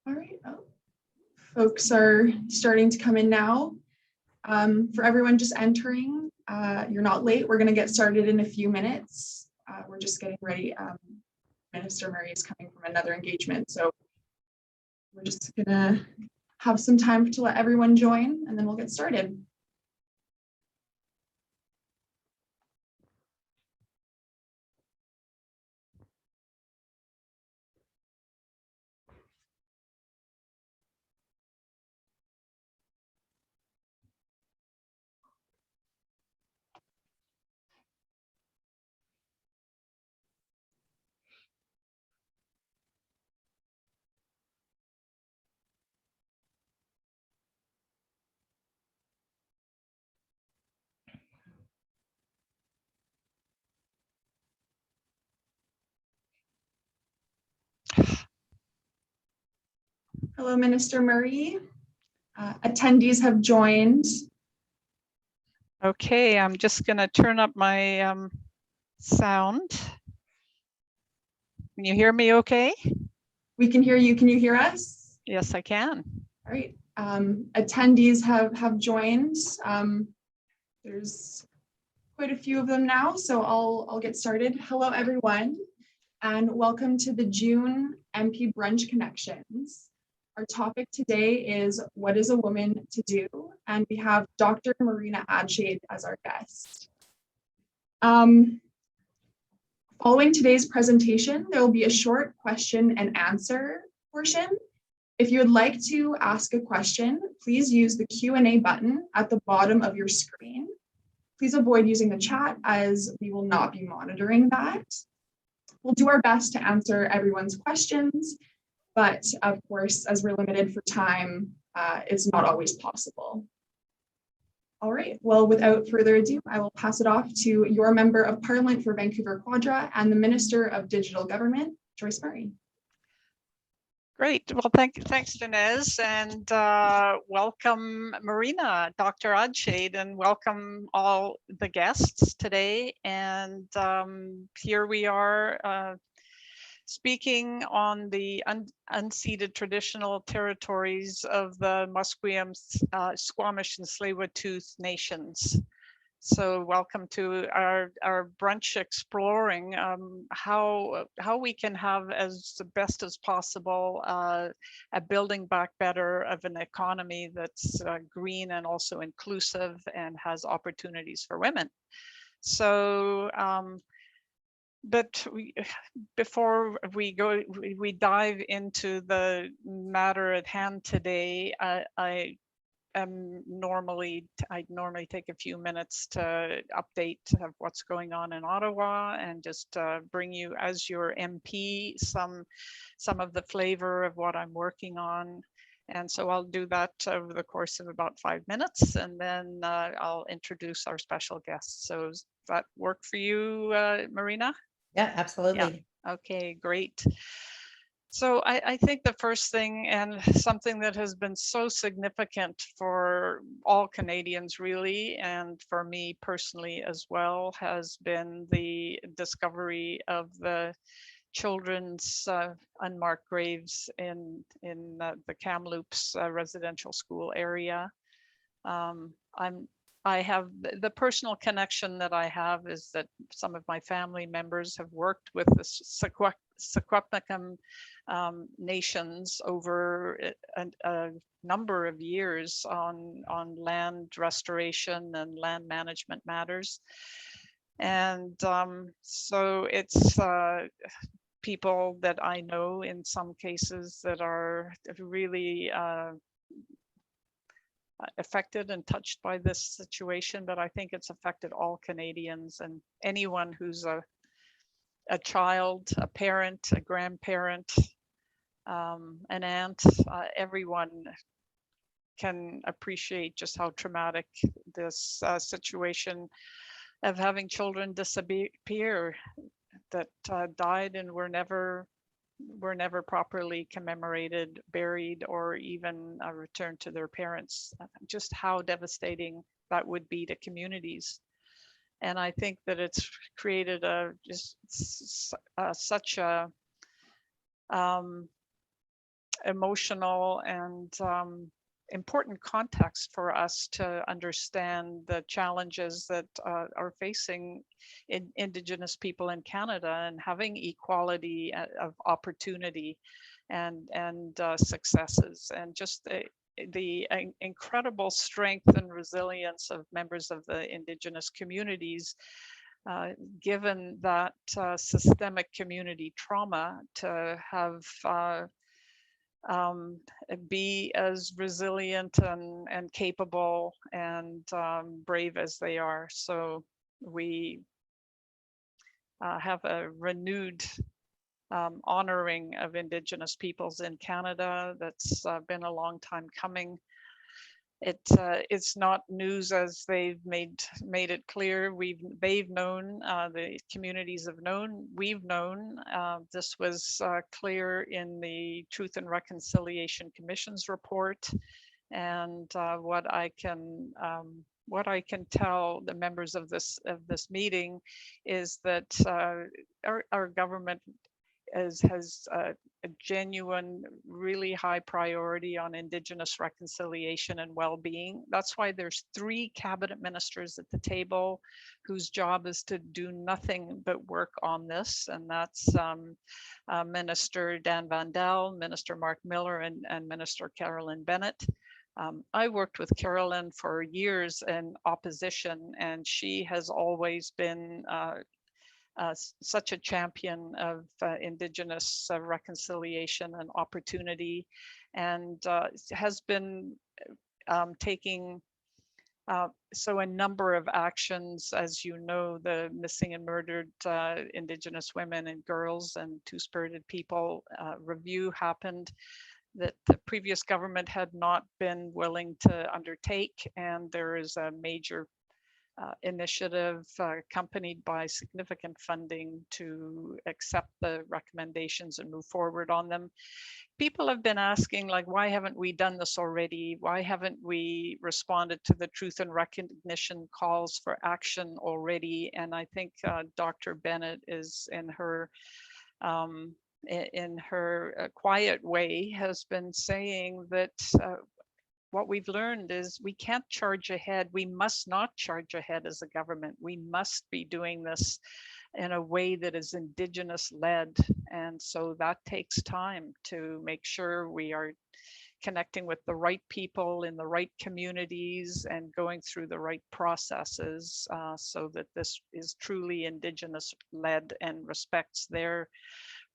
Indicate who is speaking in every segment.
Speaker 1: All right, folks are starting to come in now. For everyone just entering, you're not late. We're going to get started in a few minutes. We're just getting ready. Minister Murray is coming from another engagement, so we're just going to have some time to let everyone join, and then we'll get started. Hello, Minister Murray. Attendees have joined.
Speaker 2: Okay, I'm just going to turn up my sound. Can you hear me okay?
Speaker 1: We can hear you. Can you hear us?
Speaker 2: Yes, I can.
Speaker 1: All right. Attendees have joined. There's quite a few of them now, so I'll get started. Hello, everyone, and welcome to the June MP Brunch Connections. Our topic today is what is a woman to do? And we have Dr. Marina Adshade as our guest. Following today's presentation, there will be a short question and answer portion. If you would like to ask a question, please use the Q&A button at the bottom of your screen. Please avoid using the chat as we will not be monitoring that. We'll do our best to answer everyone's questions, but of course, as we're limited for time, it's not always possible. All right, well, without further ado, I will pass it off to your Member of Parliament for Vancouver Quadra and the Minister of Digital Government, Joyce Murray.
Speaker 2: Great. Well, thanks, Dinesh, and welcome, Marina, Dr. Adshade, and welcome all the guests today. And here we are speaking on the unceded traditional territories of the Musqueam, Squamish, and Tsleil-Waututh nations. So welcome to our brunch exploring how we can have as the best as possible a building back better of an economy that's green and also inclusive and has opportunities for women. So but before we dive into the matter at hand today, I'd normally take a few minutes to update of what's going on in Ottawa and just bring you, as your MP, some of the flavor of what I'm working on. And so I'll do that over the course of about 5 minutes, and then I'll introduce our special guests. So does that work for you, Marina?
Speaker 3: Yeah, absolutely.
Speaker 2: Yeah. Okay, great. So I think the first thing, and something that has been so significant for all Canadians really, and for me personally as well, has been the discovery of the children's unmarked graves in the Kamloops residential school area. I have the personal connection that I have is that some of my family members have worked with the Secwepemc nations over a number of years on land restoration and land management matters. And so it's people that I know in some cases that are really affected and touched by this situation, but I think it's affected all Canadians and anyone who's a child, a parent, a grandparent, an aunt, everyone can appreciate just how traumatic this situation of having children disappear that died and were never properly commemorated, buried, or even returned to their parents. Just how devastating that would be to communities. And I think that it's created such a emotional and important context for us to understand the challenges that are facing Indigenous people in Canada and having equality of opportunity and successes, and just the incredible strength and resilience of members of the Indigenous communities, given that systemic community trauma, to have be as resilient and capable and brave as they are. So we have a renewed honoring of Indigenous peoples in Canada. That's been a long time coming. It's not news, as they've made it clear. They've known, the communities have known, we've known. This was clear in the Truth and Reconciliation Commission's report, and what I can tell the members of this meeting is that our government has a genuine, really high priority on Indigenous reconciliation and well-being. That's why there's 3 cabinet ministers at the table whose job is to do nothing but work on this, and that's Minister Dan Vandal, Minister Mark Miller, and Minister Carolyn Bennett. I worked with Carolyn for years in opposition, and she has always been such a champion of Indigenous reconciliation and opportunity, and has been taking so a number of actions. As you know, the missing and murdered Indigenous women and girls and Two-Spirited People review happened that the previous government had not been willing to undertake, and there is a major initiative accompanied by significant funding to accept the recommendations and move forward on them. People have been asking, like, why haven't we done this already? Why haven't we responded to the truth and recognition calls for action already? And I think Dr. Bennett is in her quiet way has been saying that what we've learned is we can't charge ahead. We must not charge ahead as a government. We must be doing this in a way that is Indigenous led. And so that takes time to make sure we are connecting with the right people in the right communities and going through the right processes so that this is truly Indigenous led and respects their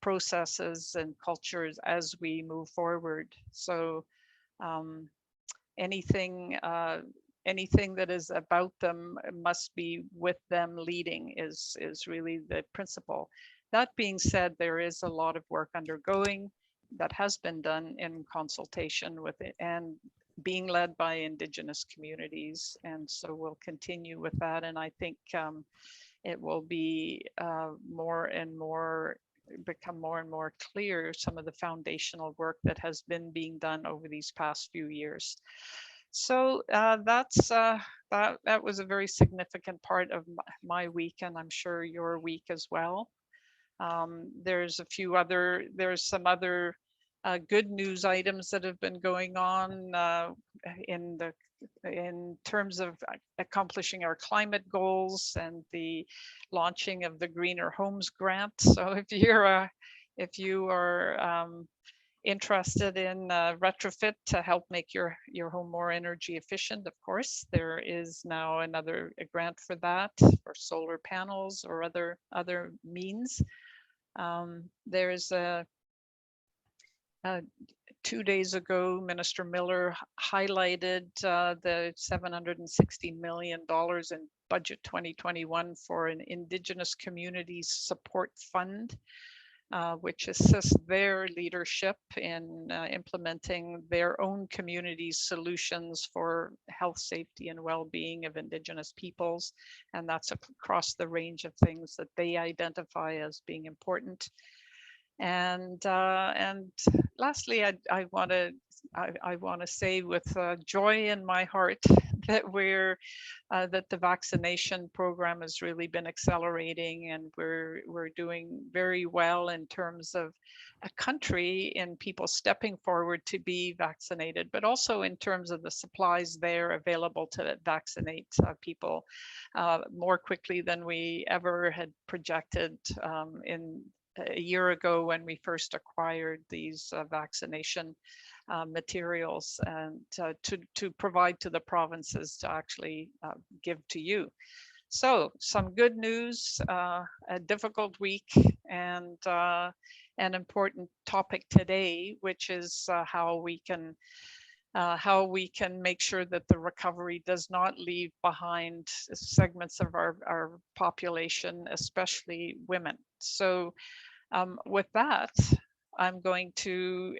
Speaker 2: processes and cultures as we move forward. So anything that is about them must be with them leading is really the principle. That being said, there is a lot of work undergoing that has been done in consultation with it and being led by Indigenous communities, and so we'll continue with that. And I think it will be become more and more clear some of the foundational work that has been being done over these past few years. So that was a very significant part of my week, and I'm sure your week as well. There's some other good news items that have been going on in terms of accomplishing our climate goals and the launching of the Greener Homes Grant. So if you are interested in retrofit to help make your home more energy efficient, of course, there is now a grant for that, for solar panels or other means. There's 2 days ago, Minister Miller highlighted the $760 million in budget 2021 for an Indigenous Communities Support Fund, which assists their leadership in implementing their own communities' solutions for health, safety, and well-being of Indigenous peoples. And that's across the range of things that they identify as being important. And lastly, I want to say with joy in my heart that the vaccination program has really been accelerating, and we're doing very well in terms of a country in people stepping forward to be vaccinated, but also in terms of the supplies there available to vaccinate people more quickly than we ever had projected in a year ago when we first acquired these vaccination materials, and to provide to the provinces to actually give to you. So some good news, a difficult week, and an important topic today, which is how we can make sure that the recovery does not leave behind segments of our population, especially women. So with that, I'm going to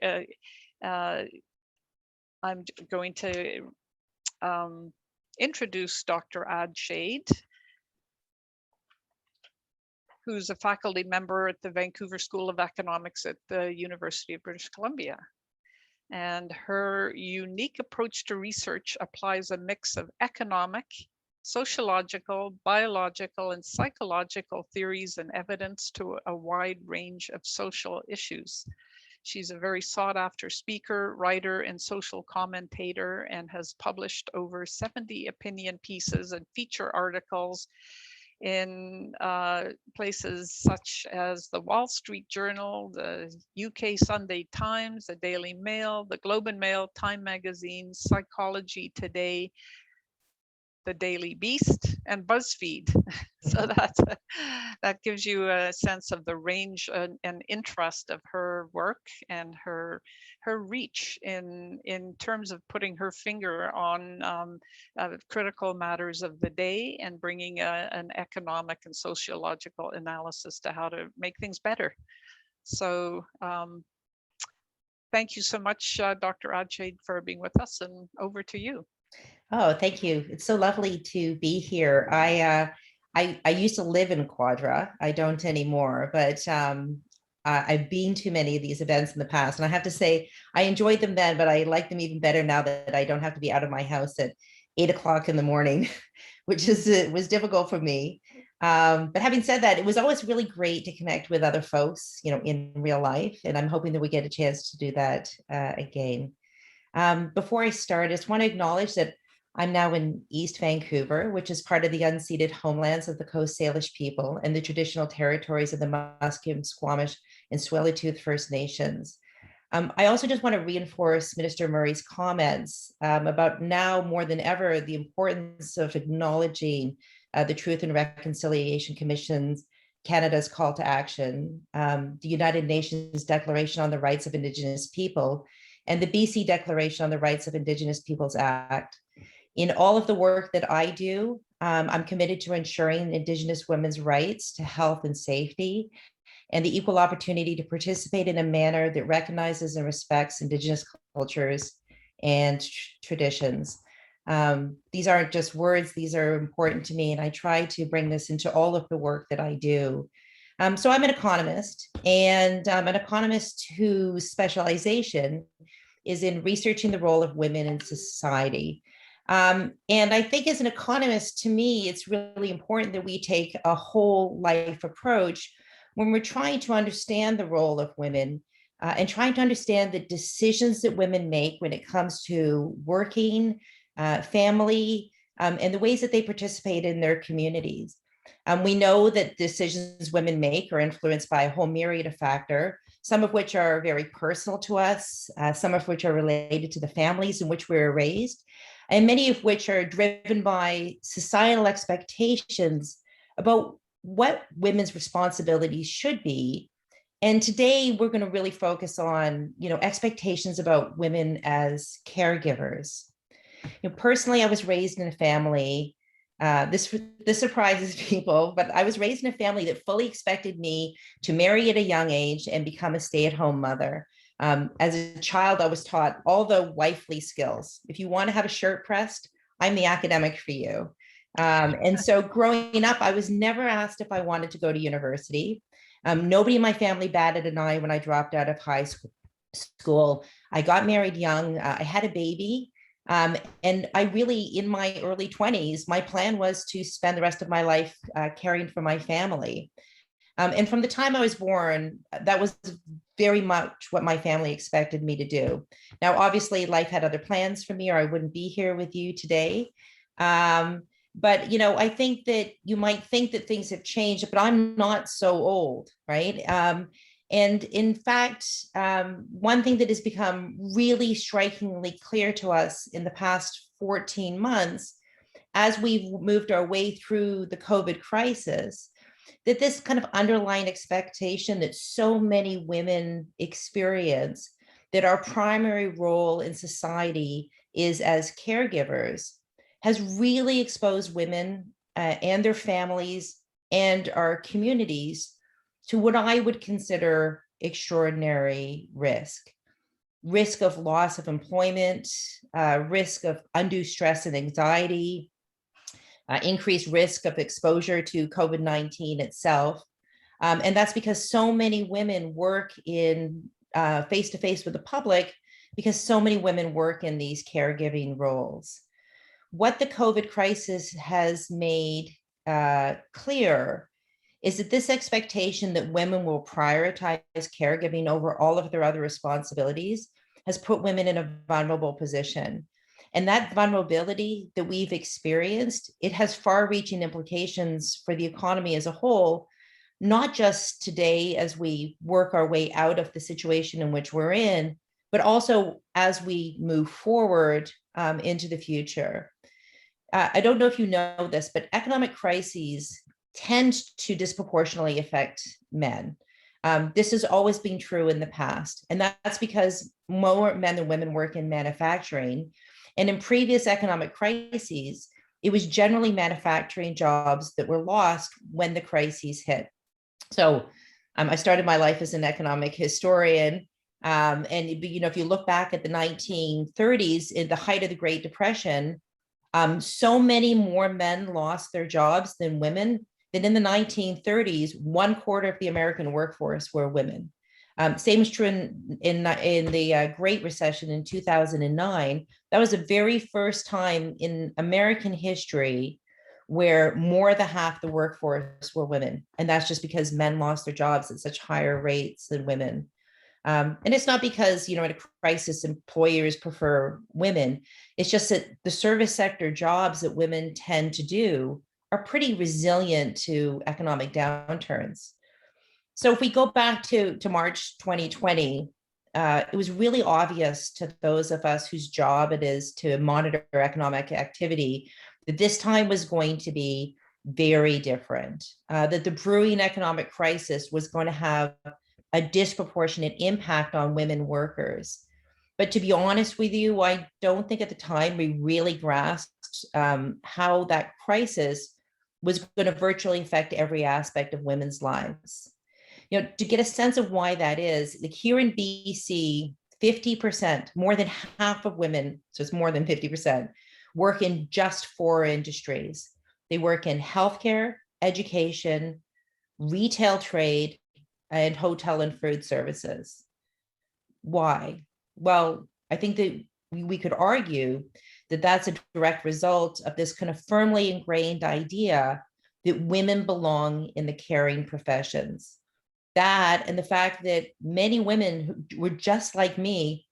Speaker 2: introduce Dr. Adshade, who's a faculty member at the Vancouver School of Economics at the University of British Columbia. And her unique approach to research applies a mix of economic, sociological, biological, and psychological theories and evidence to a wide range of social issues. She's a very sought after speaker, writer, and social commentator, and has published over 70 opinion pieces and feature articles in places such as the Wall Street Journal, the UK Sunday Times, the Daily Mail, the Globe and Mail, Time Magazine, Psychology Today, the Daily Beast, and BuzzFeed. So that gives you a sense of the range and interest of her work and her reach in terms of putting her finger on critical matters of the day and bringing an economic and sociological analysis to how to make things better. So thank you so much, Dr. Adshade, for being with us, and over to you.
Speaker 3: Oh, thank you. It's so lovely to be here. I used to live in Quadra. I don't anymore, but I've been to many of these events in the past, and I have to say I enjoyed them then, but I like them even better now that I don't have to be out of my house at 8 o'clock in the morning, which was difficult for me. But having said that, it was always really great to connect with other folks, in real life, and I'm hoping that we get a chance to do that again. Before I start, I just want to acknowledge that I'm now in East Vancouver, which is part of the unceded homelands of the Coast Salish people and the traditional territories of the Musqueam, Squamish, and Tsleil-Waututh First Nations. I also just want to reinforce Minister Murray's comments about now more than ever the importance of acknowledging the Truth and Reconciliation Commission's Canada's call to action, the United Nations Declaration on the Rights of Indigenous People, and the BC Declaration on the Rights of Indigenous Peoples Act. In all of the work that I do, I'm committed to ensuring Indigenous women's rights to health and safety, and the equal opportunity to participate in a manner that recognizes and respects Indigenous cultures and traditions. These aren't just words, these are important to me, and I try to bring this into all of the work that I do. So I'm an economist, and I'm an economist whose specialization is in researching the role of women in society. And I think as an economist, to me, it's really important that we take a whole life approach when we're trying to understand the role of women and trying to understand the decisions that women make when it comes to working, family, and the ways that they participate in their communities. We know that decisions women make are influenced by a whole myriad of factors, some of which are very personal to us, some of which are related to the families in which we were raised, and many of which are driven by societal expectations about what women's responsibilities should be. And today we're going to really focus on, expectations about women as caregivers. Personally, I was raised in a family, this surprises people, but I was raised in a family that fully expected me to marry at a young age and become a stay-at-home mother. As a child, I was taught all the wifely skills. If you want to have a shirt pressed, I'm the academic for you. And so growing up, I was never asked if I wanted to go to university. Nobody in my family batted an eye when I dropped out of high school. I got married young. I had a baby. And I really, in my early 20s, my plan was to spend the rest of my life caring for my family. And from the time I was born, that was very much what my family expected me to do. Now, obviously, life had other plans for me, or I wouldn't be here with you today. But I think that you might think that things have changed, but I'm not so old, right? And in fact, one thing that has become really strikingly clear to us in the past 14 months, as we've moved our way through the COVID crisis, that this kind of underlying expectation that so many women experience, that our primary role in society is as caregivers, has really exposed women and their families and our communities to what I would consider extraordinary risk of loss of employment, risk of undue stress and anxiety, increased risk of exposure to COVID-19 itself. And that's because so many women work in face-to-face with the public, because so many women work in these caregiving roles. What the COVID crisis has made clear is that this expectation that women will prioritize caregiving over all of their other responsibilities has put women in a vulnerable position. And that vulnerability that we've experienced, it has far-reaching implications for the economy as a whole, not just today as we work our way out of the situation in which we're in, but also as we move forward into the future. I don't know if you know this, but economic crises tend to disproportionately affect men. This has always been true in the past, and that's because more men than women work in manufacturing. And in previous economic crises, it was generally manufacturing jobs that were lost when the crises hit. So I started my life as an economic historian. And if you look back at the 1930s, in the height of the Great Depression, so many more men lost their jobs than women, that in the 1930s, 1/4 of the American workforce were women. Same is true in the Great Recession in 2009. That was the very first time in American history where more than half the workforce were women. And that's just because men lost their jobs at such higher rates than women. And it's not because, in a crisis, employers prefer women. It's just that the service sector jobs that women tend to do are pretty resilient to economic downturns. So if we go back to March 2020, it was really obvious to those of us whose job it is to monitor economic activity that this time was going to be very different, that the brewing economic crisis was going to have a disproportionate impact on women workers. But to be honest with you, I don't think at the time we really grasped how that crisis was going to virtually affect every aspect of women's lives. To get a sense of why that is, like here in BC, 50%, more than half of women, so it's more than 50%, work in just 4 industries. They work in healthcare, education, retail trade, and hotel and food services. Why? Well, I think that we could argue that that's a direct result of this kind of firmly ingrained idea that women belong in the caring professions. That and the fact that many women who were just like me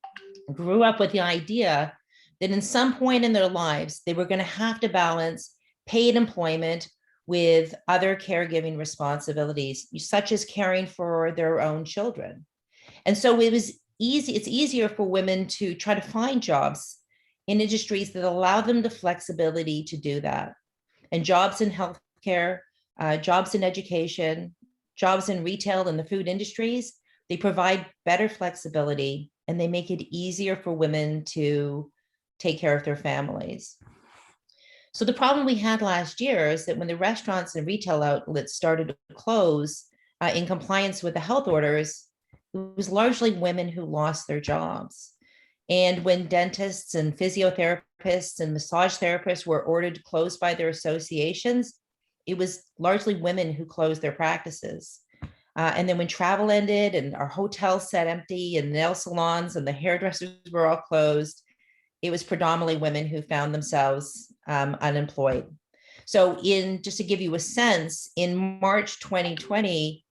Speaker 3: grew up with the idea that in some point in their lives, they were going to have to balance paid employment with other caregiving responsibilities, such as caring for their own children. And so it's easier for women to try to find jobs in industries that allow them the flexibility to do that. And jobs in healthcare, jobs in education, jobs in retail and the food industries, they provide better flexibility and they make it easier for women to take care of their families. So the problem we had last year is that when the restaurants and retail outlets started to close in compliance with the health orders, it was largely women who lost their jobs. And when dentists and physiotherapists and massage therapists were ordered to close by their associations, it was largely women who closed their practices. And then when travel ended and our hotels sat empty and nail salons and the hairdressers were all closed, it was predominantly women who found themselves unemployed. So just to give you a sense, in March 2020,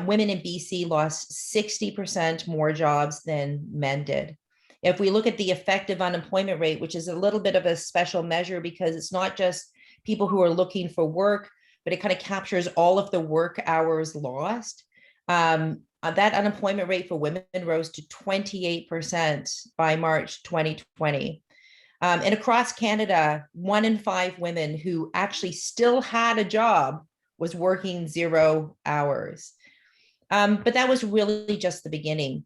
Speaker 3: women in BC lost 60% more jobs than men did. If we look at the effective unemployment rate, which is a little bit of a special measure because it's not just people who are looking for work, but it kind of captures all of the work hours lost. That unemployment rate for women rose to 28% by March 2020. And across Canada, 1 in 5 women who actually still had a job was working 0 hours. But that was really just the beginning.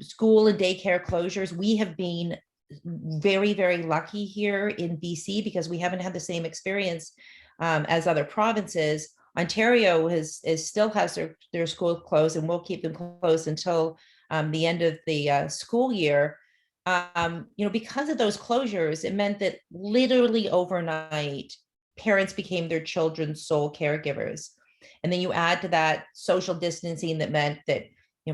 Speaker 3: School and daycare closures, we have been very, very lucky here in BC because we haven't had the same experience as other provinces. Ontario still has their school closed and will keep them closed until the end of the school year. Because of those closures, it meant that literally overnight, parents became their children's sole caregivers. And then you add to that social distancing that meant that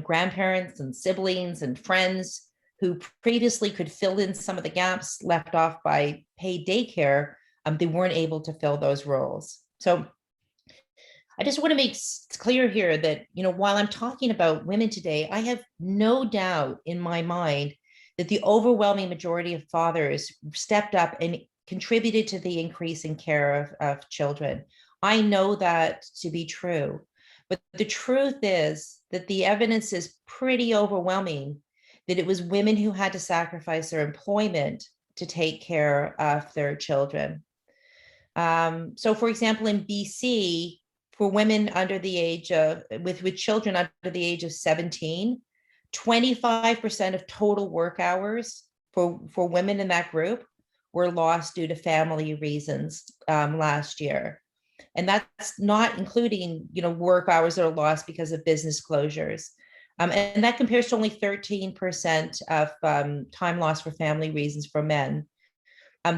Speaker 3: grandparents and siblings and friends who previously could fill in some of the gaps left off by paid daycare, they weren't able to fill those roles. So I just want to make clear here that, while I'm talking about women today, I have no doubt in my mind that the overwhelming majority of fathers stepped up and contributed to the increase in care of children. I know that to be true, but the truth is that the evidence is pretty overwhelming that it was women who had to sacrifice their employment to take care of their children. So for example, in BC, for women under the age of, with children under the age of 17, 25% of total work hours for women in that group were lost due to family reasons last year. And that's not including, work hours that are lost because of business closures. And that compares to only 13% of time lost for family reasons for men.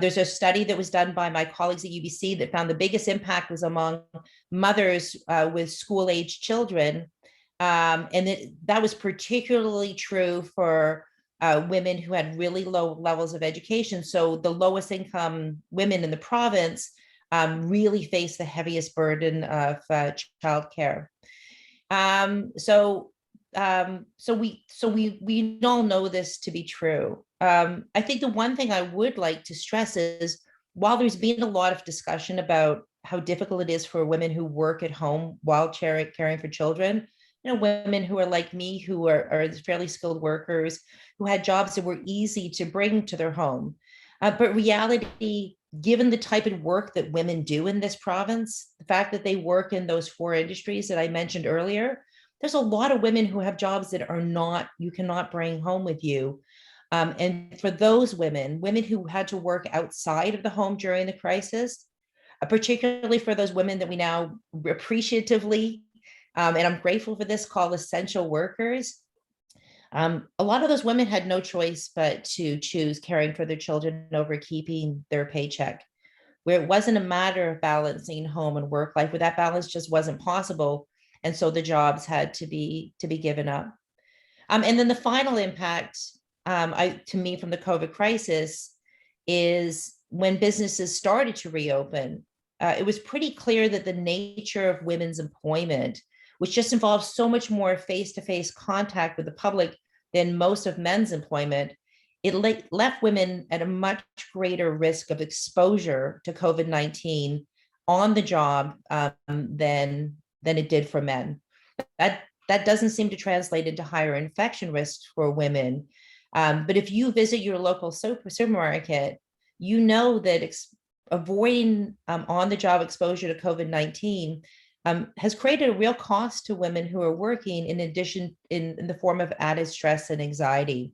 Speaker 3: There's a study that was done by my colleagues at UBC that found the biggest impact was among mothers with school-age children. And that was particularly true for women who had really low levels of education. So the lowest income women in the province really face the heaviest burden of childcare. So we all know this to be true. I think the one thing I would like to stress is, while there's been a lot of discussion about how difficult it is for women who work at home while caring for children, women who are like me, who are fairly skilled workers, who had jobs that were easy to bring to their home. But reality, given the type of work that women do in this province, the fact that they work in those 4 industries that I mentioned earlier, there's a lot of women who have jobs that you cannot bring home with you. And for those women who had to work outside of the home during the crisis, particularly for those women that we now appreciatively, and I'm grateful for this, call essential workers, a lot of those women had no choice but to choose caring for their children over keeping their paycheck, where it wasn't a matter of balancing home and work life, where that balance just wasn't possible. And so the jobs had to be given up. And then the final impact, to me, from the COVID crisis is when businesses started to reopen, it was pretty clear that the nature of women's employment, which just involves so much more face-to-face contact with the public than most of men's employment, it left women at a much greater risk of exposure to COVID-19 on the job than it did for men. That doesn't seem to translate into higher infection risks for women. But if you visit your local supermarket, you know that avoiding on-the-job exposure to COVID-19 has created a real cost to women who are working, in addition in the form of added stress and anxiety.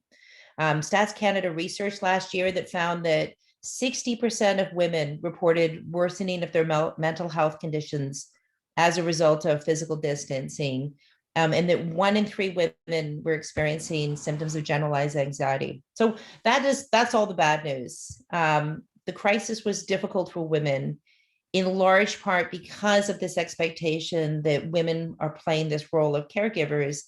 Speaker 3: Stats Canada research last year that found that 60% of women reported worsening of their mental health conditions as a result of physical distancing, and that 1 in 3 women were experiencing symptoms of generalized anxiety. So that's all the bad news. The crisis was difficult for women, in large part because of this expectation that women are playing this role of caregivers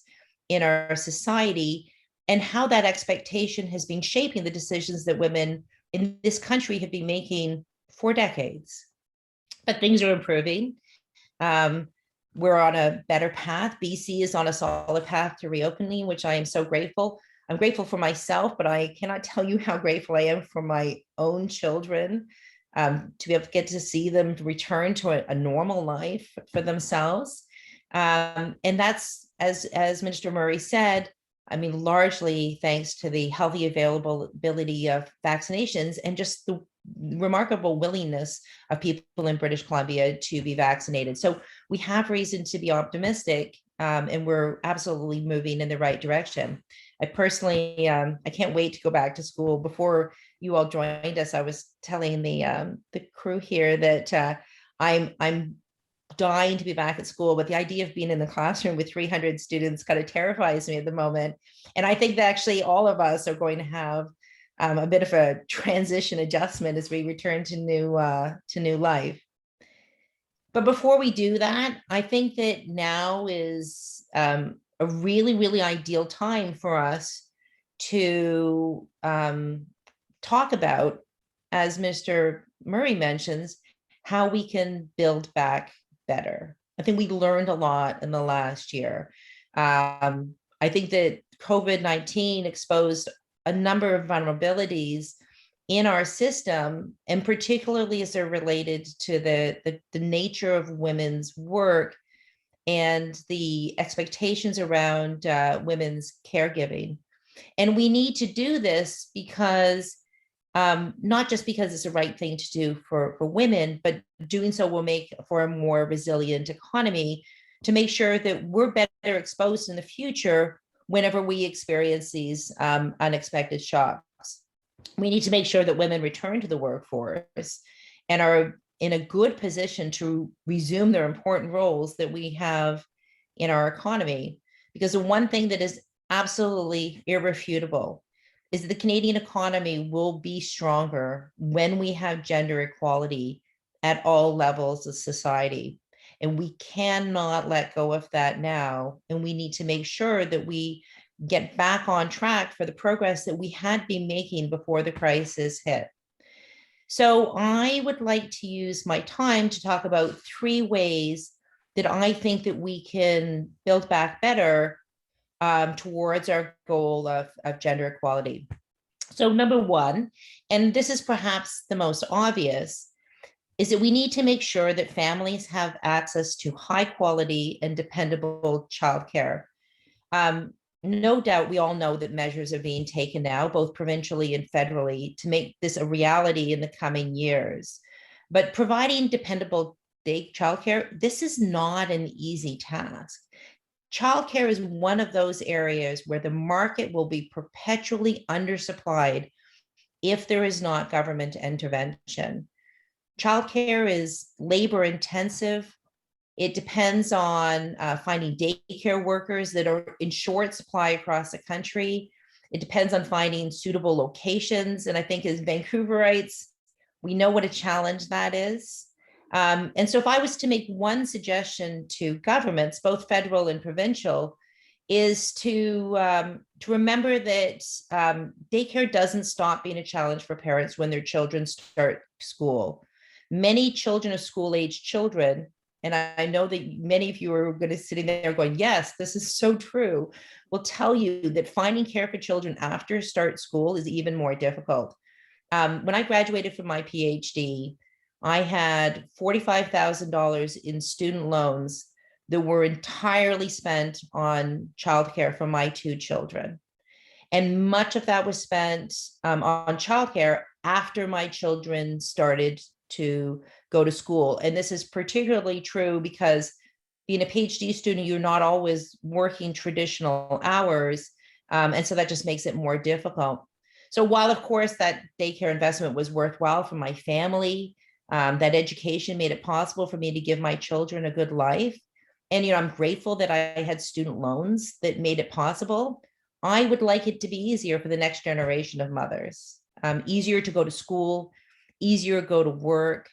Speaker 3: in our society. and how that expectation has been shaping the decisions that women in this country have been making for decades. But things are improving. We're on a better path. BC is on a solid path to reopening, which I am so grateful. I'm grateful for myself, but I cannot tell you how grateful I am for my own children, to be able to get to see them return to a normal life for themselves. And that's, as Minister Murray said, I mean, largely thanks to the healthy availability of vaccinations and just the remarkable willingness of people in British Columbia to be vaccinated. So we have reason to be optimistic, and we're absolutely moving in the right direction. I personally, I can't wait to go back to school. Before you all joined us, I was telling the crew here that I'm dying to be back at school, but the idea of being in the classroom with 300 students kind of terrifies me at the moment. And I think that actually all of us are going to have a bit of a transition adjustment as we return to new life. But before we do that, I think that now is a really, really ideal time for us to talk about, as Mr. Murray mentions, how we can build back better. I think we learned a lot in the last year. I think that COVID-19 exposed a number of vulnerabilities in our system, and particularly as they're related to the nature of women's work and the expectations around women's caregiving. And we need to do this because not just because it's the right thing to do for women, but doing so will make for a more resilient economy to make sure that we're better exposed in the future whenever we experience these unexpected shocks. We need to make sure that women return to the workforce and are in a good position to resume their important roles that we have in our economy. Because the one thing that is absolutely irrefutable is that the Canadian economy will be stronger when we have gender equality at all levels of society. And we cannot let go of that now. And we need to make sure that we get back on track for the progress that we had been making before the crisis hit. So I would like to use my time to talk about 3 ways that I think that we can build back better towards our goal of gender equality. So number 1, and this is perhaps the most obvious, is that we need to make sure that families have access to high quality and dependable childcare. No doubt we all know that measures are being taken now, both provincially and federally, to make this a reality in the coming years. But providing dependable childcare, this is not an easy task. Childcare is one of those areas where the market will be perpetually undersupplied if there is not government intervention. Childcare is labor intensive. It depends on finding daycare workers that are in short supply across the country. It depends on finding suitable locations. And I think as Vancouverites, we know what a challenge that is. And so if I was to make one suggestion to governments, both federal and provincial, is to remember that daycare doesn't stop being a challenge for parents when their children start school. Many children of school-age children, and I know that many of you are going to sitting there going, yes, this is so true, will tell you that finding care for children after start school is even more difficult. When I graduated from my PhD, I had $45,000 in student loans that were entirely spent on childcare for my 2 children. And much of that was spent on childcare after my children started to go to school. And this is particularly true because being a PhD student, you're not always working traditional hours. And so that just makes it more difficult. So while, of course, that daycare investment was worthwhile for my family, that education made it possible for me to give my children a good life. And, I'm grateful that I had student loans that made it possible. I would like it to be easier for the next generation of mothers, easier to go to school, easier to go to work,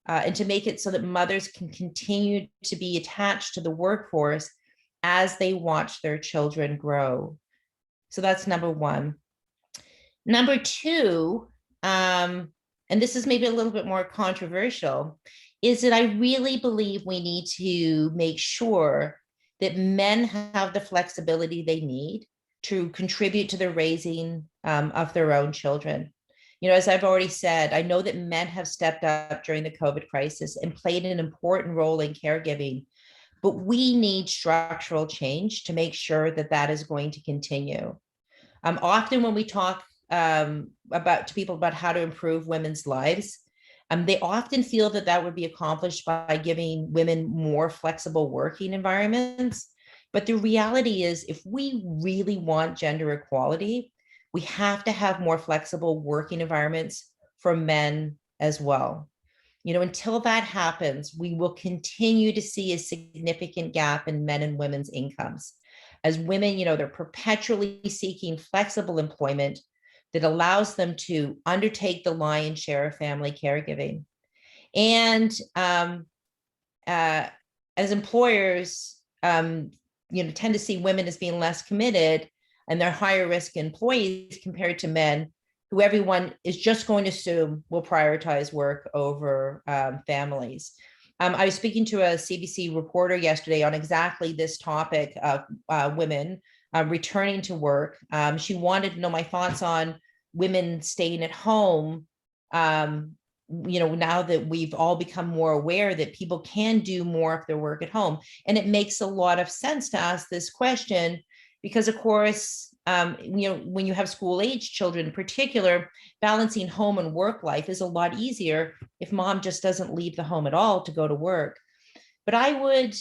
Speaker 3: and to make it so that mothers can continue to be attached to the workforce as they watch their children grow. So that's number one. Number two, and this is maybe a little bit more controversial, is that I really believe we need to make sure that men have the flexibility they need to contribute to the raising of their own children. As I've already said, I know that men have stepped up during the COVID crisis and played an important role in caregiving, but we need structural change to make sure that that is going to continue. Often when we talk to people about how to improve women's lives, they often feel that that would be accomplished by giving women more flexible working environments. But the reality is, if we really want gender equality, we have to have more flexible working environments for men as well. Until that happens, we will continue to see a significant gap in men and women's incomes. As women, they're perpetually seeking flexible employment that allows them to undertake the lion's share of family caregiving. And as employers, tend to see women as being less committed, and they're higher risk employees compared to men, who everyone is just going to assume will prioritize work over families. I was speaking to a CBC reporter yesterday on exactly this topic of women returning to work. She wanted to know my thoughts on women staying at home. Now that we've all become more aware that people can do more of their work at home. And it makes a lot of sense to ask this question because, of course, when you have school age children in particular, balancing home and work life is a lot easier if mom just doesn't leave the home at all to go to work. But I would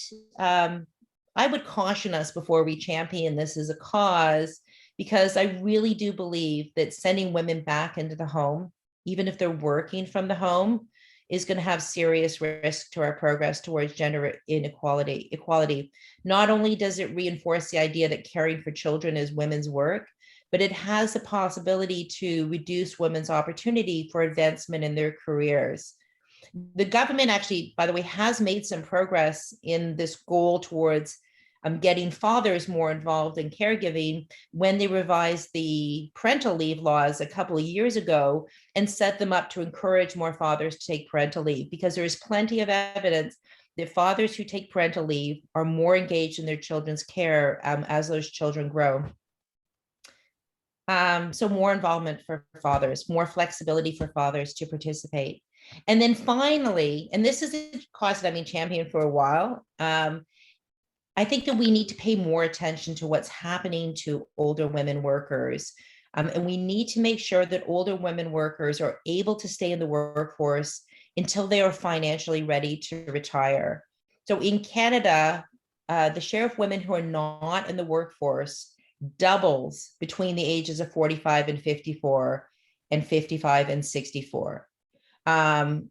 Speaker 3: caution us before we champion this as a cause, because I really do believe that sending women back into the home, even if they're working from the home, is going to have serious risk to our progress towards gender equality. Not only does it reinforce the idea that caring for children is women's work, but it has the possibility to reduce women's opportunity for advancement in their careers. The government actually, by the way, has made some progress in this goal towards getting fathers more involved in caregiving when they revised the parental leave laws a couple of years ago and set them up to encourage more fathers to take parental leave, because there is plenty of evidence that fathers who take parental leave are more engaged in their children's care as those children grow. So more involvement for fathers, more flexibility for fathers to participate. And then finally, and this is a cause that I've been championing for a while, I think that we need to pay more attention to what's happening to older women workers. And we need to make sure that older women workers are able to stay in the workforce until they are financially ready to retire. So in Canada, the share of women who are not in the workforce doubles between the ages of 45 and 54 and 55 and 64. By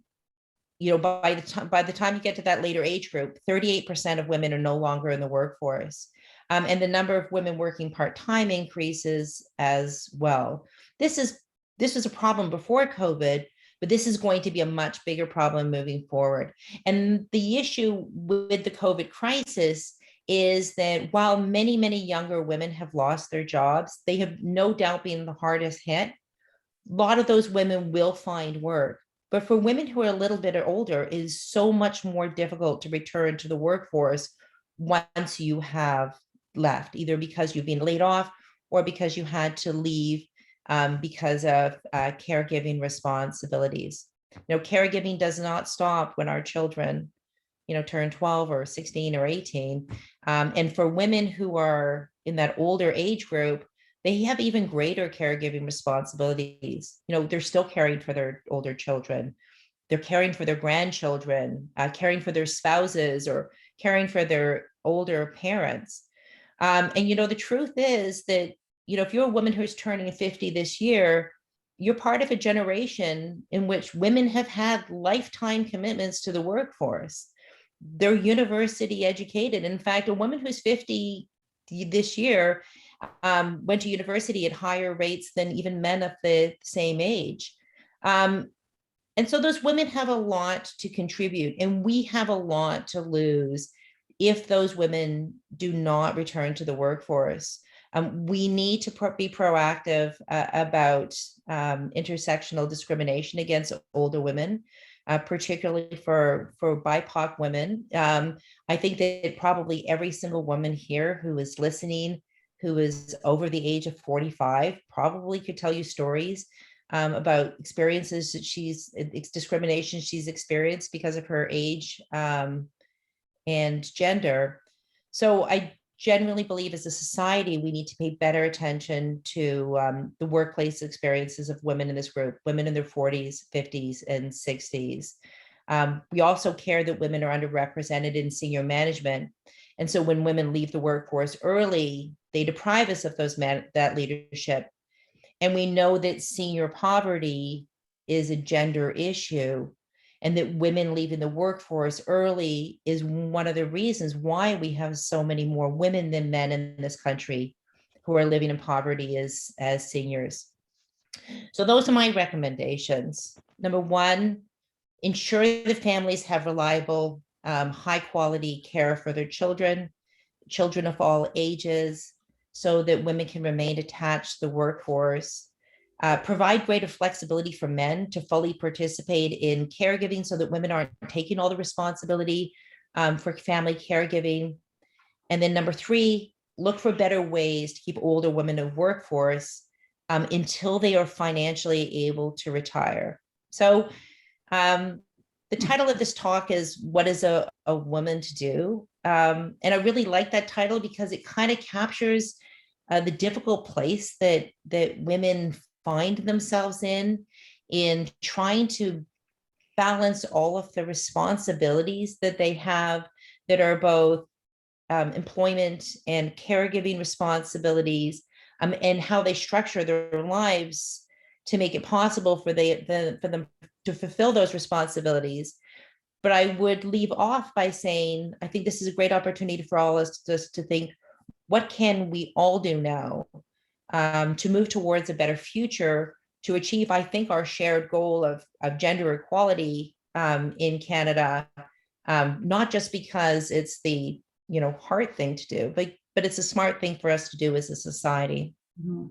Speaker 3: the time you get to that later age group, 38% of women are no longer in the workforce. And the number of women working part-time increases as well. This was a problem before COVID, but this is going to be a much bigger problem moving forward. And the issue with the COVID crisis is that while many, many younger women have lost their jobs, they have no doubt been the hardest hit. A lot of those women will find work. But for women who are a little bit older, it is so much more difficult to return to the workforce once you have left, either because you've been laid off or because you had to leave because of caregiving responsibilities. Caregiving does not stop when our children, turn 12 or 16 or 18. And for women who are in that older age group, they have even greater caregiving responsibilities. They're still caring for their older children. They're caring for their grandchildren, caring for their spouses, or caring for their older parents. And the truth is that, if you're a woman who's turning 50 this year, you're part of a generation in which women have had lifetime commitments to the workforce. They're university educated. In fact, a woman who's 50 this year went to university at higher rates than even men of the same age. And so those women have a lot to contribute, and we have a lot to lose if those women do not return to the workforce. We need to be proactive about intersectional discrimination against older women, particularly for BIPOC women. I think that probably every single woman here who is listening, who is over the age of 45, probably could tell you stories about experiences that it's discrimination she's experienced because of her age and gender. So I genuinely believe as a society, we need to pay better attention to the workplace experiences of women in this group, women in their 40s, 50s, and 60s. We also care that women are underrepresented in senior management. And so when women leave the workforce early, they deprive us of that leadership. And we know that senior poverty is a gender issue, and that women leaving the workforce early is one of the reasons why we have so many more women than men in this country who are living in poverty as seniors. So those are my recommendations. Number one, ensure that families have reliable, high quality care for their children of all ages, so that women can remain attached to the workforce. Provide greater flexibility for men to fully participate in caregiving so that women aren't taking all the responsibility for family caregiving. And then number three, look for better ways to keep older women in the workforce until they are financially able to retire. So the title of this talk is What is a Woman to Do? And I really like that title because it kind of captures the difficult place that women find themselves in trying to balance all of the responsibilities that they have that are both employment and caregiving responsibilities, and how they structure their lives to make it possible for them to fulfill those responsibilities. But I would leave off by saying, I think this is a great opportunity for all of us to think, what can we all do now to move towards a better future, to achieve, I think, our shared goal of gender equality in Canada, not just because it's the hard thing to do, but it's a smart thing for us to do as a society.
Speaker 4: Mm-hmm.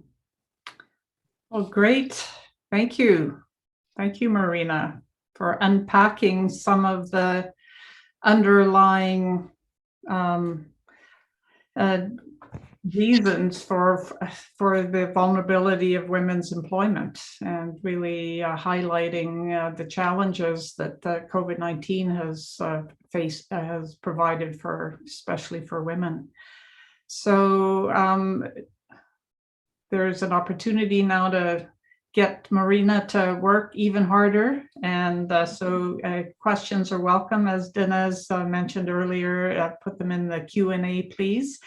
Speaker 4: Well, great. Thank you. Thank you, Marina, for unpacking some of the underlying reasons for the vulnerability of women's employment, and really highlighting the challenges that COVID-19 has provided for, especially for women. So there's an opportunity now to get Marina to work even harder, and so questions are welcome, as Dinesh mentioned earlier. Put them in the Q&A, please.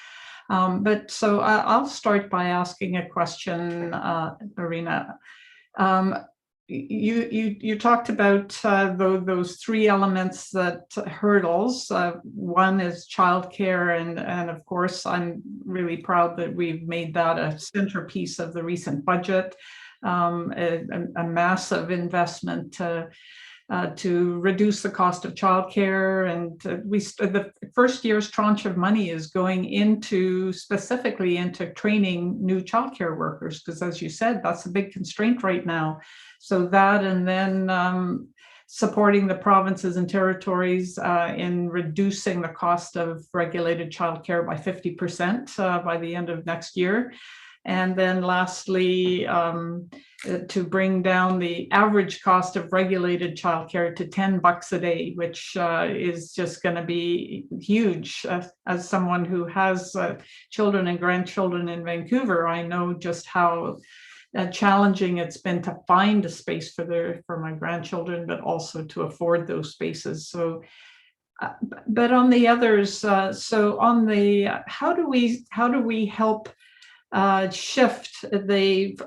Speaker 4: But so I'll start by asking a question, Marina. You talked about those three elements, that hurdles. One is childcare, and of course, I'm really proud that we've made that a centerpiece of the recent budget, a massive investment to reduce the cost of childcare, and the first year's tranche of money is going specifically into training new childcare workers, because, as you said, that's a big constraint right now. So that, and then supporting the provinces and territories in reducing the cost of regulated childcare by 50% by the end of next year. And then lastly, to bring down the average cost of regulated childcare to $10 a day, which is just going to be huge. As someone who has children and grandchildren in Vancouver, I know just how challenging it's been to find a space for my grandchildren, but also to afford those spaces. So, but on the others, so on the how do we help shift the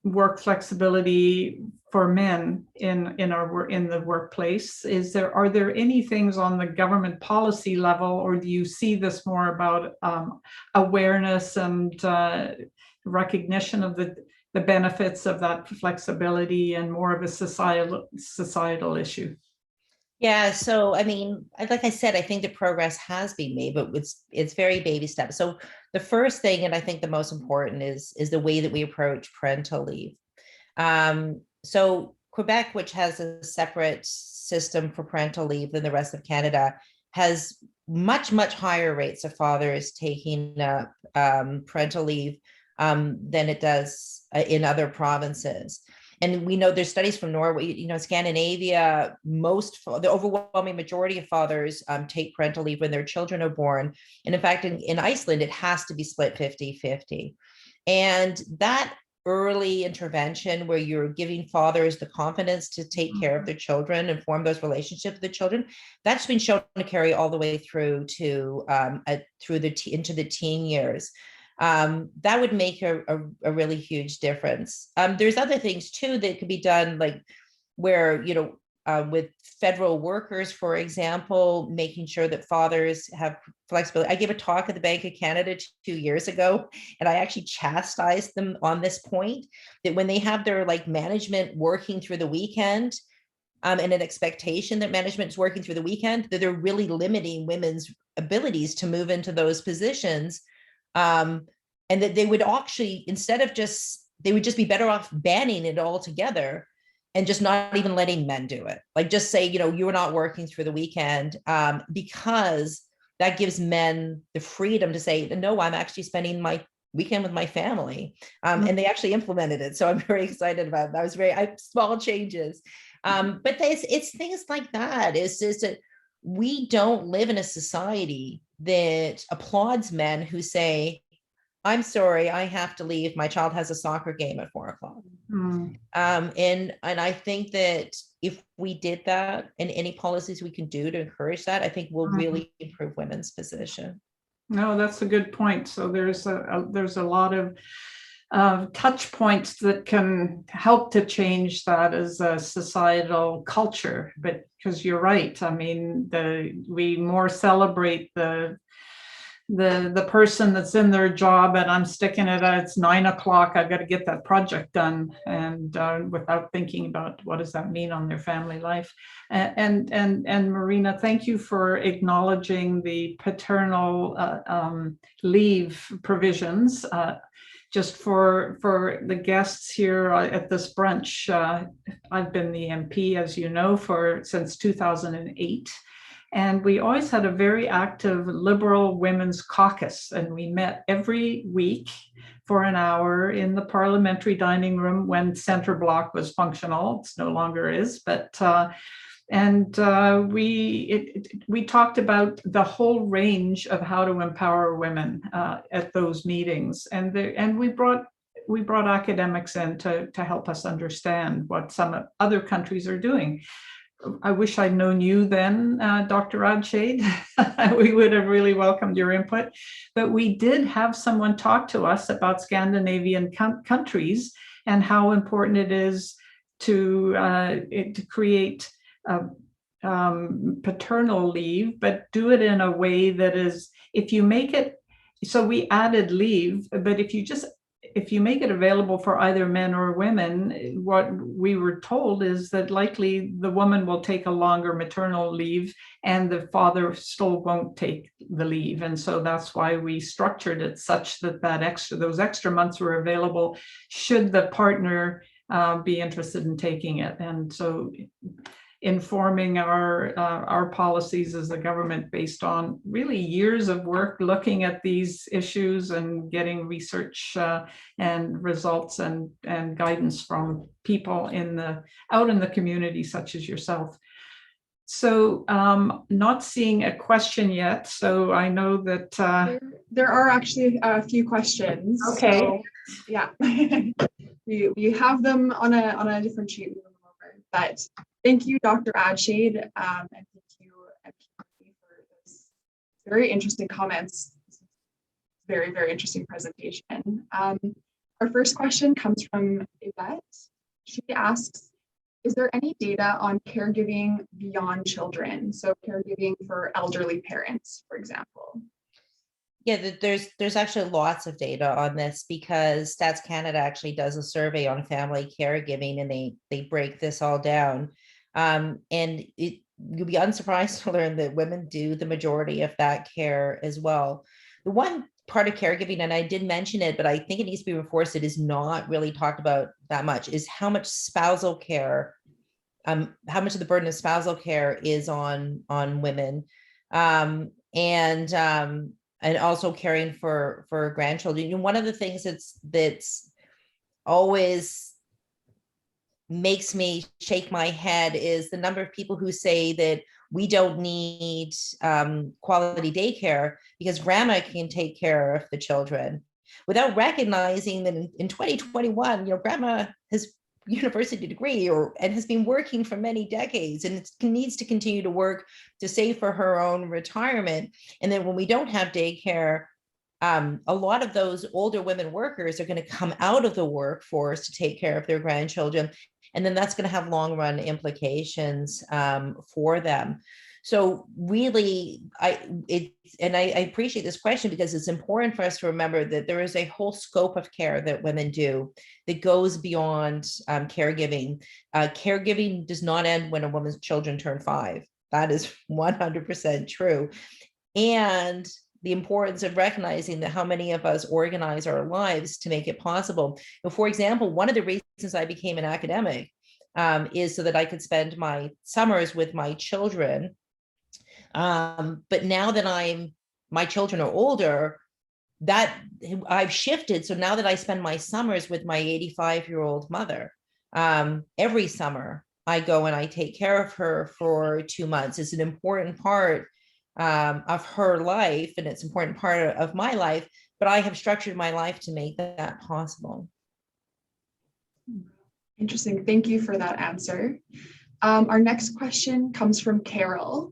Speaker 4: work flexibility for men in the workplace? Are there any things on the government policy level, or do you see this more about awareness and recognition of the benefits of that flexibility, and more of a societal issue?
Speaker 3: Yeah, so I mean, like I said, I think the progress has been made, but it's very baby steps. So the first thing, and I think the most important, is the way that we approach parental leave. So Quebec, which has a separate system for parental leave than the rest of Canada, has much higher rates of fathers taking up parental leave than it does in other provinces. And we know there's studies from Norway, Scandinavia, the overwhelming majority of fathers take parental leave when their children are born. And in fact, in Iceland, it has to be split 50-50. And that early intervention where you're giving fathers the confidence to take care of their children and form those relationships with the children, that's been shown to carry all the way through to into the teen years. That would make a really huge difference. There's other things too that could be done, like where, with federal workers, for example, making sure that fathers have flexibility. I gave a talk at the Bank of Canada 2 years ago, and I actually chastised them on this point, that when they have their management working through the weekend, and an expectation that management's working through the weekend, that they're really limiting women's abilities to move into those positions. And that they would actually, they would just be better off banning it altogether and just not even letting men do it. Like just say, you're not working through the weekend, because that gives men the freedom to say, no, I'm actually spending my weekend with my family. And they actually implemented it. So I'm very excited about that. Small changes. But it's things like that. It's just that we don't live in a society that applauds men who say, I'm sorry, I have to leave. My child has a soccer game at 4:00. And I think that if we did that, and any policies we can do to encourage that, I think will really improve women's position.
Speaker 4: No, that's a good point. So there's a lot of touch points that can help to change that as a societal culture. But because you're right, I mean, we more celebrate the person that's in their job, and I'm sticking it at it's 9 o'clock, I've got to get that project done, and without thinking about what does that mean on their family life. And Marina, thank you for acknowledging the paternal leave provisions. Just for the guests here at this brunch, I've been the MP, as you know, since 2008. And we always had a very active Liberal Women's Caucus, and we met every week for an hour in the parliamentary dining room when Centre Block was functional. It no longer is, but we talked about the whole range of how to empower women at those meetings, and we brought academics in to help us understand what some other countries are doing. I wish I'd known you then, Dr. Adshade. We would have really welcomed your input. But we did have someone talk to us about Scandinavian countries and how important it is to create paternal leave, but do it in a way that is, if you make it, so we added leave, but if you make it available for either men or women, what we were told is that likely the woman will take a longer maternal leave and the father still won't take the leave. And so that's why we structured it such that those extra months were available should the partner be interested in taking it. And so informing our policies as a government based on really years of work looking at these issues and getting research and results and guidance from people out in the community, such as yourself. So not seeing a question yet, so I know that
Speaker 1: there are actually a few questions.
Speaker 4: Okay.
Speaker 1: So, yeah. we have them on a different sheet, but thank you, Dr. Adshade, and thank you, MP, for this very interesting comments. Very, very interesting presentation. Our first question comes from Yvette. She asks, is there any data on caregiving beyond children? So caregiving for elderly parents, for example.
Speaker 3: Yeah, there's actually lots of data on this, because Stats Canada actually does a survey on family caregiving, and they break this all down. And you'll be unsurprised to learn that women do the majority of that care as well. The one part of caregiving, and I did mention it, but I think it needs to be reinforced, it is not really talked about that much, is how much spousal care, how much of the burden of spousal care is on women, and also caring for grandchildren. You know, one of the things that's always makes me shake my head is the number of people who say that we don't need quality daycare because grandma can take care of the children, without recognizing that in 2021, you know, grandma has university degree and has been working for many decades, and it needs to continue to work to save for her own retirement. And then when we don't have daycare, a lot of those older women workers are going to come out of the workforce to take care of their grandchildren. And then that's going to have long run implications for them. So really, I appreciate this question because it's important for us to remember that there is a whole scope of care that women do that goes beyond caregiving. Caregiving does not end when a woman's children turn 5. That is 100% true. And the importance of recognizing that how many of us organize our lives to make it possible. But for example, one of the reasons I became an academic is so that I could spend my summers with my children. But now that my children are older, that I've shifted. So now that I spend my summers with my 85-year-old mother, every summer I go and I take care of her for 2 months. It's an important part of her life, and it's an important part of my life, but I have structured my life to make that possible.
Speaker 1: Interesting. Thank you for that answer. Our next question comes from Carol.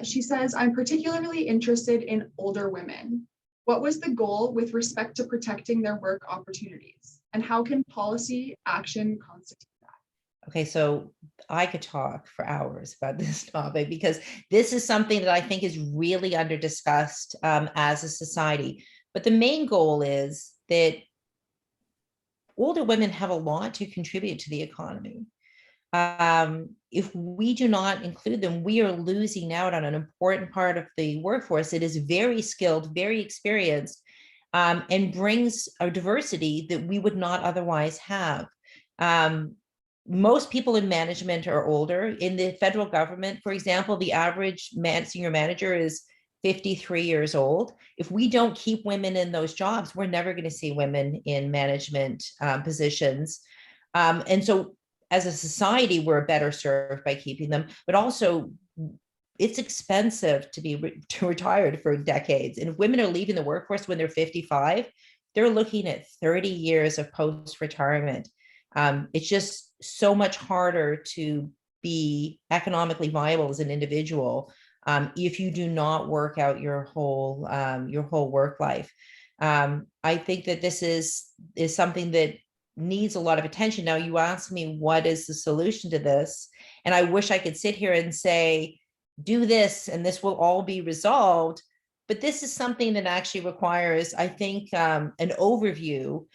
Speaker 1: She says, I'm particularly interested in older women. What was the goal with respect to protecting their work opportunities? And how can policy action constitute that?
Speaker 3: Okay, so I could talk for hours about this topic because this is something that I think is really under discussed as a society. But the main goal is that older women have a lot to contribute to the economy. If we do not include them, we are losing out on an important part of the workforce that is very skilled, very experienced, and brings a diversity that we would not otherwise have. Most people in management are older. In the federal government, for example, the average senior manager is 53 years old. If we don't keep women in those jobs, we're never going to see women in management positions. And so as a society, we're better served by keeping them, but also it's expensive to be retired for decades. And if women are leaving the workforce when they're 55, they're looking at 30 years of post-retirement. It's just so much harder to be economically viable as an individual if you do not work out your whole work life. I think that this is something that needs a lot of attention. Now, you asked me what is the solution to this, and I wish I could sit here and say, do this and this will all be resolved. But this is something that actually requires, I think, an overview.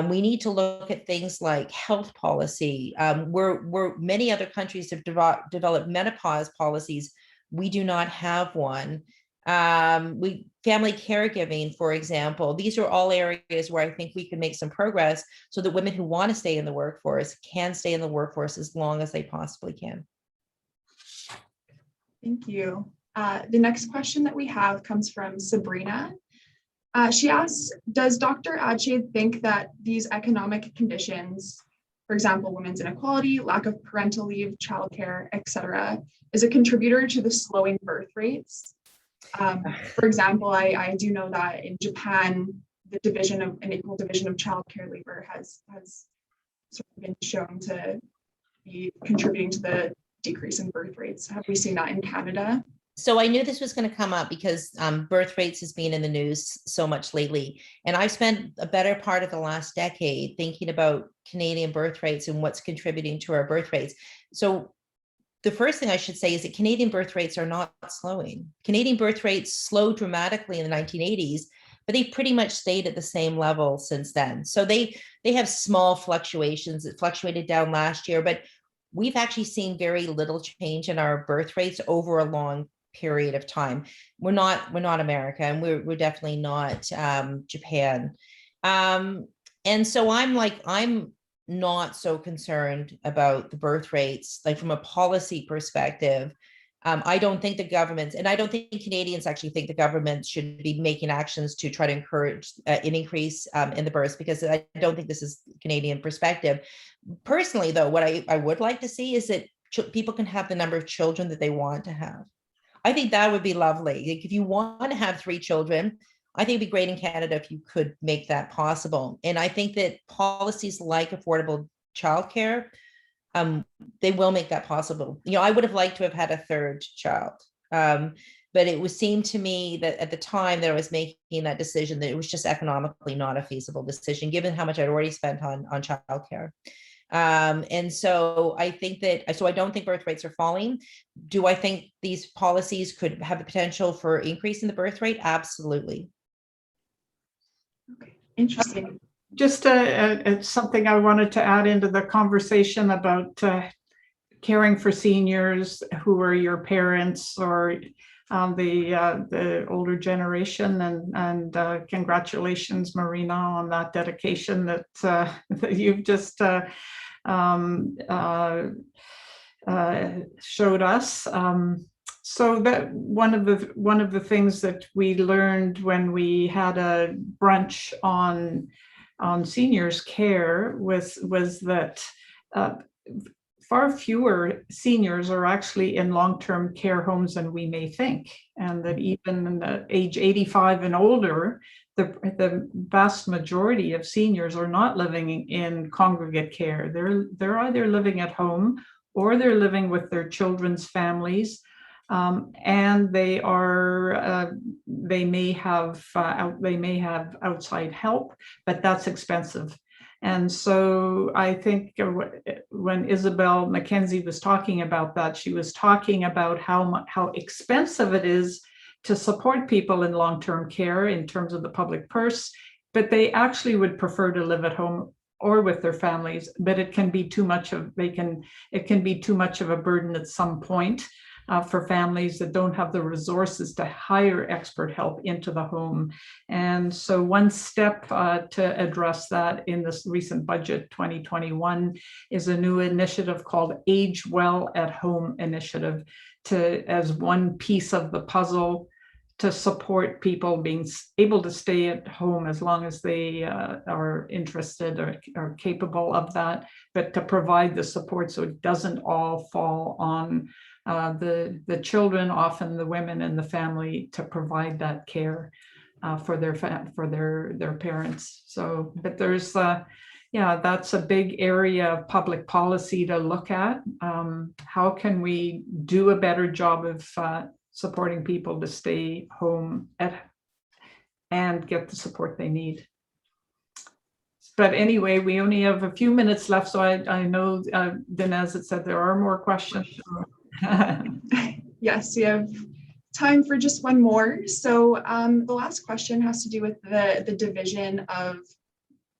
Speaker 3: We need to look at things like health policy, where many other countries have developed menopause policies. We do not have one. Family caregiving, for example, these are all areas where I think we can make some progress so that women who want to stay in the workforce can stay in the workforce as long as they possibly can.
Speaker 1: Thank you. The next question that we have comes from Sabrina. She asks, does Dr. Adshade think that these economic conditions, for example, women's inequality, lack of parental leave, childcare, etc., is a contributor to the slowing birth rates? For example, I do know that in Japan, the unequal division of childcare labor has sort of been shown to be contributing to the decrease in birth rates. Have we seen that in Canada?
Speaker 3: So I knew this was going to come up because birth rates has been in the news so much lately. And I've spent a better part of the last decade thinking about Canadian birth rates and what's contributing to our birth rates. So the first thing I should say is that Canadian birth rates are not slowing. Canadian birth rates slowed dramatically in the 1980s, but they've pretty much stayed at the same level since then. So they have small fluctuations. It fluctuated down last year, but we've actually seen very little change in our birth rates over a long period of time. We're not America, and we're definitely not Japan. And so I'm not so concerned about the birth rates, like from a policy perspective. I don't think the governments, and I don't think Canadians actually think the government should be making actions to try to encourage an increase in the births, because I don't think this is Canadian perspective. Personally, though, what I would like to see is that people can have the number of children that they want to have. I think that would be lovely. Like, if you want to have 3 children, I think it'd be great in Canada if you could make that possible. And I think that policies like affordable childcare, they will make that possible. I would have liked to have had a 3rd child. But it would seem to me that at the time that I was making that decision, that it was just economically not a feasible decision, given how much I'd already spent on childcare. And so I think that, so I don't think birth rates are falling. Do I think these policies could have the potential for increasing the birth rate? Absolutely.
Speaker 1: Okay, interesting.
Speaker 4: Just something I wanted to add into the conversation about caring for seniors who are your parents or the older generation, and congratulations, Marina, on that dedication that you've just showed us. So that one of the things that we learned when we had a brunch on seniors care was that far fewer seniors are actually in long-term care homes than we may think, and that even age 85 and older, the vast majority of seniors are not living in congregate care. They're either living at home or they're living with their children's families, and they may have outside help, but that's expensive. And so I think when Isabel Mackenzie was talking about that, she was talking about how expensive it is to support people in long-term care in terms of the public purse, but they actually would prefer to live at home or with their families, but it can be too much of a burden at some point. For families that don't have the resources to hire expert help into the home. And so one step to address that in this recent budget 2021 is a new initiative called Age Well at Home initiative, as one piece of the puzzle to support people being able to stay at home as long as they are interested or are capable of that, but to provide the support so it doesn't all fall on the children, often the women in the family, to provide that care for their parents. So, but there's that's a big area of public policy to look at. How can we do a better job of supporting people to stay home and get the support they need? But anyway, we only have a few minutes left, so I know Dinez had said there are more questions.
Speaker 1: Yes, we have time for just one more. So the last question has to do with the division of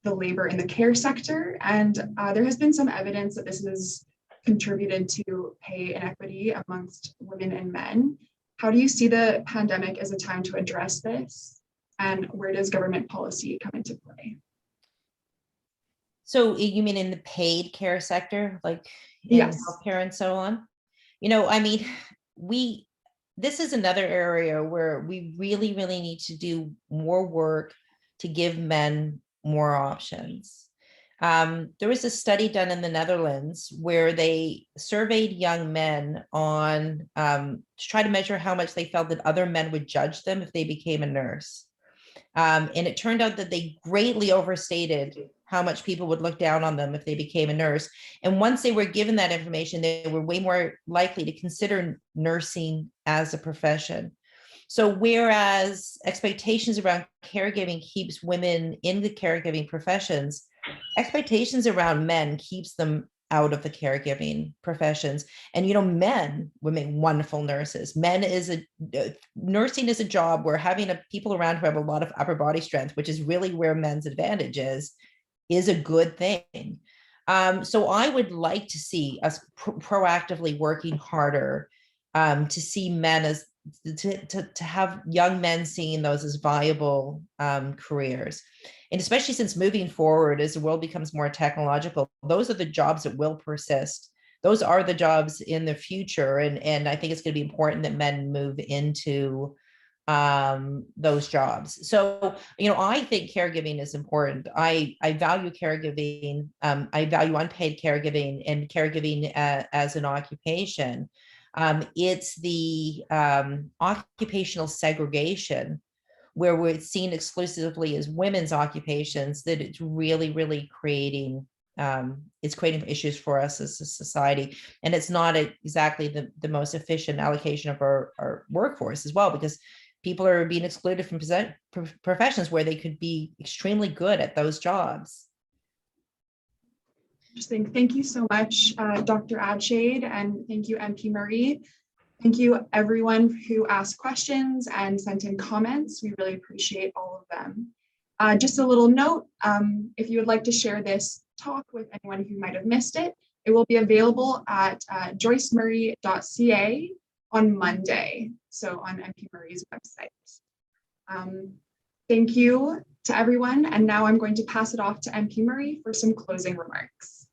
Speaker 1: the labor in the care sector. And there has been some evidence that this has contributed to pay inequity amongst women and men. How do you see the pandemic as a time to address this? And where does government policy come into play?
Speaker 3: So you mean in the paid care sector, like in
Speaker 1: Yes.
Speaker 3: healthcare and so on? I mean, this is another area where we really, really need to do more work to give men more options. There was a study done in the Netherlands where they surveyed young men on to try to measure how much they felt that other men would judge them if they became a nurse. And it turned out that they greatly overstated how much people would look down on them if they became a nurse. And once they were given that information, they were way more likely to consider nursing as a profession. So whereas expectations around caregiving keeps women in the caregiving professions, expectations around men keeps them out of the caregiving professions. And men would make wonderful nurses. Nursing is a job where having people around who have a lot of upper body strength, which is really where men's advantage is a good thing. So I would like to see us proactively working harder to see men as to have young men seeing those as viable careers. And especially since moving forward, as the world becomes more technological, those are the jobs that will persist. Those are the jobs in the future. And I think it's going to be important that men move into those jobs. So, I think caregiving is important. I value caregiving. I value unpaid caregiving and caregiving as an occupation. It's the occupational segregation where we're seen exclusively as women's occupations that it's really, really creating issues for us as a society. And it's not exactly the most efficient allocation of our workforce as well, because people are being excluded from professions where they could be extremely good at those jobs.
Speaker 1: Interesting. Thank you so much, Dr. Adshade, and thank you, MP Marie. Thank you, everyone who asked questions and sent in comments. We really appreciate all of them. Just a little note, if you would like to share this talk with anyone who might have missed it, it will be available at joycemurray.ca on Monday, so on MP Marie's website. Thank you to everyone, and now I'm going to pass it off to MP Marie for some closing remarks.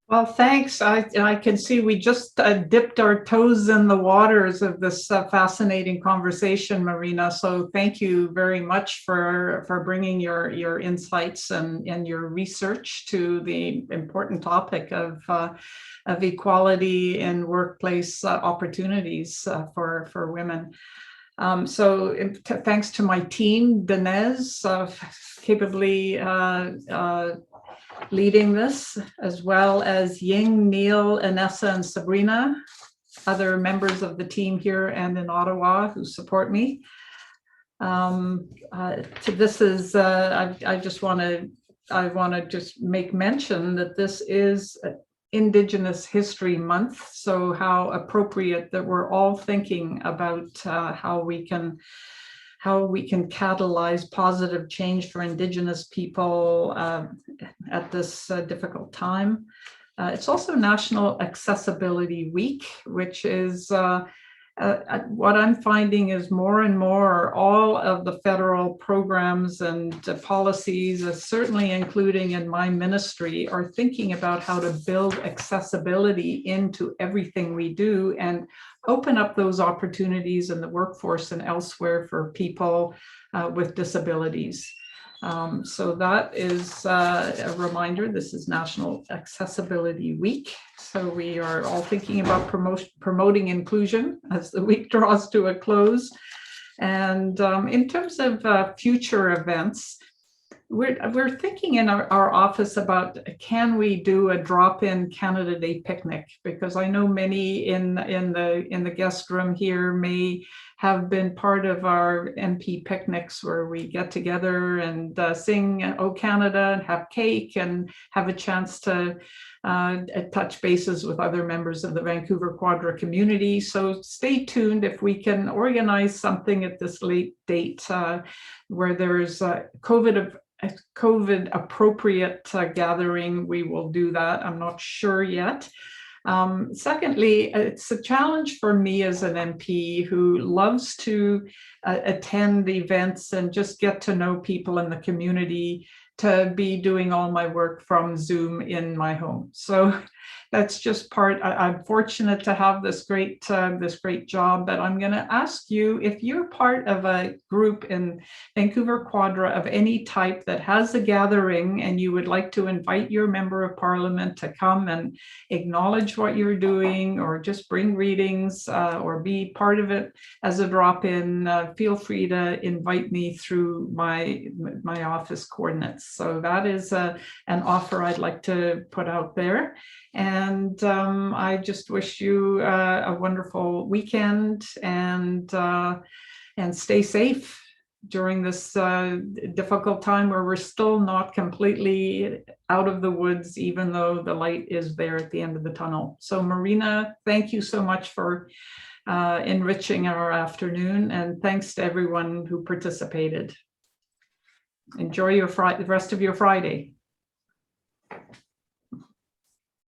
Speaker 4: Well, thanks. I can see we just dipped our toes in the waters of this fascinating conversation, Marina. So thank you very much for bringing your insights and your research to the important topic of equality in workplace opportunities for women. So thanks to my team, Dinez, capably leading this, as well as Ying, Neil, Inessa, and Sabrina, other members of the team here and in Ottawa who support me. This is, I want to just make mention that this is Indigenous History Month, so how appropriate that we're all thinking about how we can catalyze positive change for Indigenous people at this difficult time. It's also National Accessibility Week, which is what I'm finding is more and more all of the federal programs and policies, certainly including in my ministry, are thinking about how to build accessibility into everything we do and open up those opportunities in the workforce and elsewhere for people with disabilities. So that is a reminder. This is National Accessibility Week. So we are all thinking about promoting inclusion as the week draws to a close. And in terms of future events, we're thinking in our office about, can we do a drop-in Canada Day picnic? Because I know many in the guest room here may have been part of our MP picnics where we get together and sing "O Canada" and have cake and have a chance to touch bases with other members of the Vancouver Quadra community. So stay tuned if we can organize something at this late date where there's COVID appropriate gathering, we will do that. I'm not sure yet. Secondly, it's a challenge for me as an MP who loves to attend events and just get to know people in the community, to be doing all my work from Zoom in my home. So that's just part. I'm fortunate to have this great job, but I'm going to ask you, if you're part of a group in Vancouver Quadra of any type that has a gathering and you would like to invite your member of parliament to come and acknowledge what you're doing, or just bring readings or be part of it as a drop-in, feel free to invite me through my office coordinates. So that is an offer I'd like to put out there. And I just wish you a wonderful weekend, and stay safe during this difficult time where we're still not completely out of the woods, even though the light is there at the end of the tunnel. So Marina, thank you so much for enriching our afternoon, and thanks to everyone who participated. Enjoy the rest of your Friday.